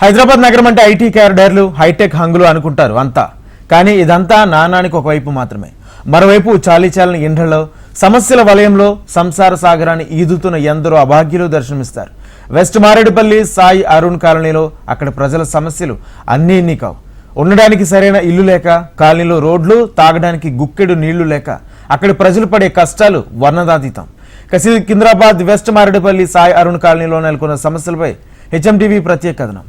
హైదరాబాద్ నగరం అంటే IT క్యారిడార్లు, hitech హంగులు అనుకుంటారు అంతా. కానీ ఇదంతా నాణానికి ఒకవైపు మాత్రమే. మరోవైపు చాలీచాలని ఇండ్లలో, సమస్యల వలయంలో సంసార సాగరాన్ని ఈదుతున్న ఎందరో అభాగ్యులు దర్శనమిస్తారు. వెస్ట్ మారేడుపల్లి సాయి అరుణ్ కాలనీలో అక్కడ ప్రజల సమస్యలు అన్నీ ఇన్ని కావు. ఉండడానికి సరైన ఇల్లు లేక, కాలనీలో రోడ్లు, తాగడానికి గుక్కెడు నీళ్లు లేక అక్కడి ప్రజలు పడే కష్టాలు వర్ణనాతీతం. సికింద్రాబాద్ వెస్ట్ మారేడుపల్లి సాయి అరుణ్ కాలనీలో నెలకొన్న సమస్యలపై హెచ్ఎంటీవీ ప్రత్యేక కథనం.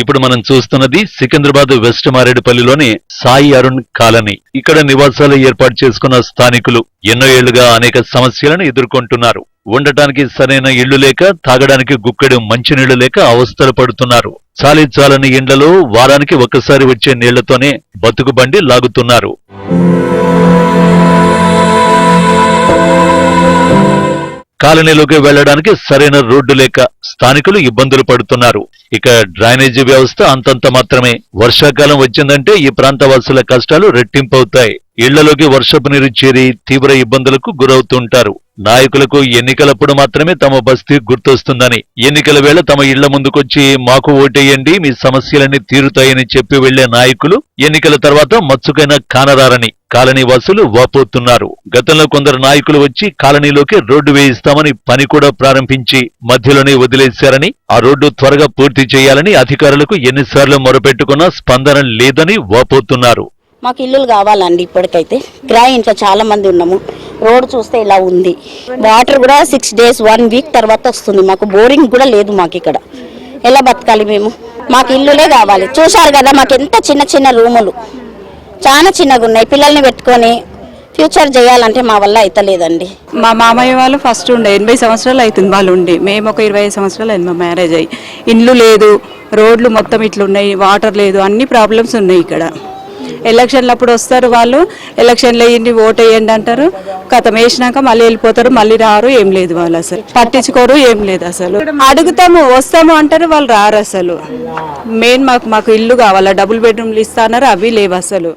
ఇప్పుడు మనం చూస్తున్నది సికింద్రాబాద్ వెస్ట్ మారేడుపల్లిలోని సాయి అరుణ్ కాలనీ. ఇక్కడ నివాసాలు ఏర్పాటు చేసుకున్న స్థానికులు ఎన్నో ఏళ్లుగా అనేక సమస్యలను ఎదుర్కొంటున్నారు. ఉండటానికి సరైన ఇళ్లు లేక, తాగడానికి గుక్కెడు మంచినీళ్లు లేక అవస్థలు పడుతున్నారు. చాలని ఇండ్లలో వారానికి ఒక్కసారి వచ్చే నీళ్లతోనే బతుకు బండి లాగుతున్నారు. కాలనీలోకి వెళ్లడానికి సరైన రోడ్డు లేక స్థానికులు ఇబ్బందులు పడుతున్నారు. ఇక డ్రైనేజీ వ్యవస్థ అంతంత మాత్రమే. వర్షాకాలం వచ్చిందంటే ఈ ప్రాంతవాసుల కష్టాలు రెట్టింపవుతాయి. ఇళ్లలోకి వర్షపు నీరు చేరి తీవ్ర ఇబ్బందులకు గురవుతుంటారు. నాయకులకు ఎన్నికలప్పుడు మాత్రమే తమ బస్తీ గుర్తొస్తుందని, ఎన్నికల వేళ తమ ఇళ్ల ముందుకొచ్చి మాకు ఓటేయండి, మీ సమస్యలన్నీ తీరుతాయని చెప్పి వెళ్లే నాయకులు ఎన్నికల తర్వాత మచ్చుకైనా కానరారని కాలనీ వాసులు వాపోతున్నారు. గతంలో కొందరు నాయకులు వచ్చి కాలనీలోకి రోడ్డు వేయిస్తామని పని కూడా ప్రారంభించి మధ్యలోనే వదిలేశారని, ఆ రోడ్డు త్వరగా పూర్తి చేయాలని అధికారులకు ఎన్నిసార్లు మొరపెట్టుకున్నా స్పందన లేదని వాపోతున్నారు. మాకు ఇల్లులు కావాలండి. ఇప్పటికైతే కిరాయి ఇంట్లో చాలా మంది ఉన్నాము. రోడ్డు చూస్తే ఇలా ఉంది. వాటర్ కూడా 6 days 1 week తర్వాత వస్తుంది. మాకు బోరింగ్ కూడా లేదు. మాకు ఇక్కడ ఎలా బతకాలి మేము? మాకు ఇల్లులే కావాలి. చూశారు కదా, మాకు ఎంత చిన్న చిన్న రూములు, చాలా చిన్నగా ఉన్నాయి. పిల్లల్ని పెట్టుకొని ఫ్యూచర్ చేయాలంటే మా వల్ల అయితలేదండి. మా మామయ్య వాళ్ళు ఫస్ట్ ఉండే 80 సంవత్సరాలు అవుతుంది వాళ్ళు ఉండి. మేము ఒక 25 సంవత్సరాలు అయింది మా మ్యారేజ్ అయ్యి. ఇల్లు లేదు, రోడ్లు మొత్తం ఇట్లున్నాయి, వాటర్ లేదు, అన్ని ప్రాబ్లమ్స్ ఉన్నాయి ఇక్కడ. ఎలక్షన్లు అప్పుడు వస్తారు వాళ్ళు, ఎలక్షన్లు వేయండి ఓటు వేయండి అంటారు, కథం వేసినాక మళ్ళీ వెళ్ళిపోతారు, మళ్ళీ రారు, ఏం లేదు వాళ్ళు అసలు పట్టించుకోరు, ఏం లేదు అసలు. అడుగుతాము వస్తాము అంటారు, వాళ్ళు రారు అసలు. మెయిన్ మాకు ఇల్లు కావాలా, డబుల్ బెడ్రూమ్లు ఇస్తాన్నారు, అవి లేవు అసలు.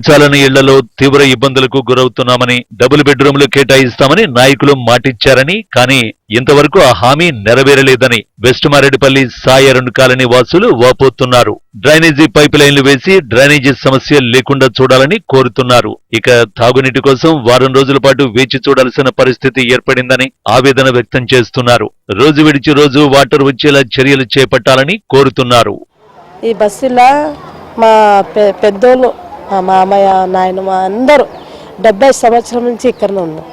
చాలని ఇళ్లలో తీవ్ర ఇబ్బందులకు గురవుతున్నామని, డబుల్ బెడ్రూమ్లు కేటాయిస్తామని నాయకులు మాటిచ్చారని, కానీ ఇంతవరకు ఆ హామీ నెరవేరలేదని వెస్ట్ మారేడుపల్లి సాయి అరుణ్ కాలనీ వాసులు వాపోతున్నారు. డ్రైనేజీ పైప్ లైన్లు వేసి డ్రైనేజీ సమస్య లేకుండా చూడాలని కోరుతున్నారు. ఇక తాగునీటి కోసం వారం రోజుల పాటు వేచి చూడాల్సిన పరిస్థితి ఏర్పడిందని ఆవేదన వ్యక్తం చేస్తున్నారు. రోజు విడిచి రోజు వాటర్ వచ్చేలా చర్యలు చేపట్టాలని కోరుతున్నారు. ఈ బస్సులో మా పెద్దోళ్ళు, మా మామయ్య, నాయనమ్మ అందరూ 70 సంవత్సరాల నుంచి ఇక్కడనే ఉన్నారు.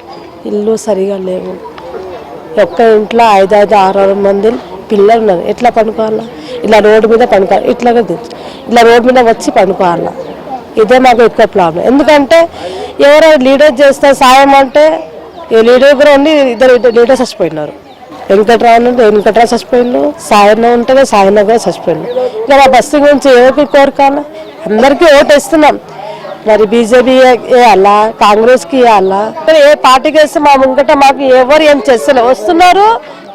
ఇల్లు సరిగా లేవు. ఒక్క ఇంట్లో 5-6 మంది పిల్లలు ఉన్నారు. ఎట్లా పండుకోవాలా? ఇలా రోడ్డు మీద పండుకోవాలి, ఇలా రోడ్డు మీద వచ్చి పండుకోవాలా? ఇదే మాకు ఎక్కువ ప్రాబ్లం. ఎందుకంటే ఎవరో లీడర్ చేస్తే సాయం అంటే లీడర్ కూడా ఉండి ఇద్దరు లీడర్స్ చచ్చిపోయినారు. వెంకట్రావు చచ్చిపోయిండు, సాయన్న ఉంటుంది, సాయన్న కూడా చచ్చిపోయిండు. ఇలా మా బస్తీ గురించి ఎవరికి కోరుకోవాలా? అందరికీ ఓటు వేస్తున్నాం. మరి బీజేపీ వేయాలా, కాంగ్రెస్కి వేయాలా? ఏ పార్టీకి వేస్తే మా ముంగట మాకు ఎవరు ఏం చేస్తలేదు. వస్తున్నారు,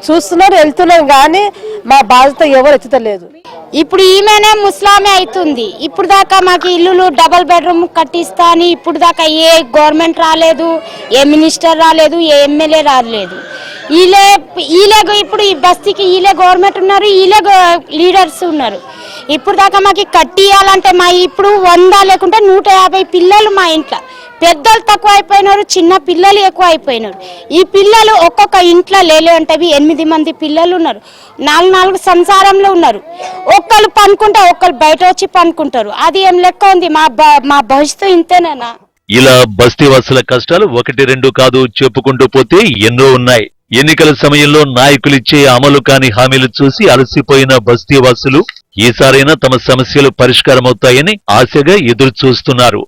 చూస్తున్నారు, వెళ్తున్నారు, కానీ మా బాధ్యత ఎవరు ఎత్తుతలేదు. ఇప్పుడు ఈమెనే ముస్లామే అవుతుంది. ఇప్పుడు దాకా మాకు ఇల్లులు డబల్ బెడ్రూమ్ కట్టిస్తా అని ఇప్పుడు దాకా ఏ గవర్నమెంట్ రాలేదు, ఏ మినిస్టర్ రాలేదు, ఏ ఎమ్మెల్యే రాలేదు. ఈలే ఇప్పుడు ఈ బస్తీకి ఈలే గవర్నమెంట్ ఉన్నారు, ఈలే లీడర్స్ ఉన్నారు. ఇప్పుడు దాకా మాకు కట్టియాలంటే మా ఇప్పుడు 100 లేకుంటే 150 పిల్లలు మా ఇంట్లో. పెద్దలు తక్కువ అయిపోయినారు, చిన్న పిల్లలు ఎక్కువ అయిపోయినారు. ఈ పిల్లలు ఒక్కొక్క ఇంట్లో లేలే అంటే 8 మంది పిల్లలు ఉన్నారు. 4 సంసారంలో ఉన్నారు. ఒక్కరు పనుకుంటే ఒక్కరు బయట వచ్చి పనుకుంటారు. అది ఏం లెక్క ఉంది? మా భవిష్యత్తు ఇంతేనేనా? ఇలా బస్తీవాసుల కష్టాలు 1-2 కాదు, చెప్పుకుంటూ పోతే ఎన్నో ఉన్నాయి. ఎన్నికల సమయంలో నాయకులిచ్చే అమలు కాని హామీలు చూసి అలసిపోయిన బస్తీవాసులు ఈసారైనా తమ సమస్యలు పరిష్కారమవుతాయని ఆశగా ఎదురు చూస్తున్నారు.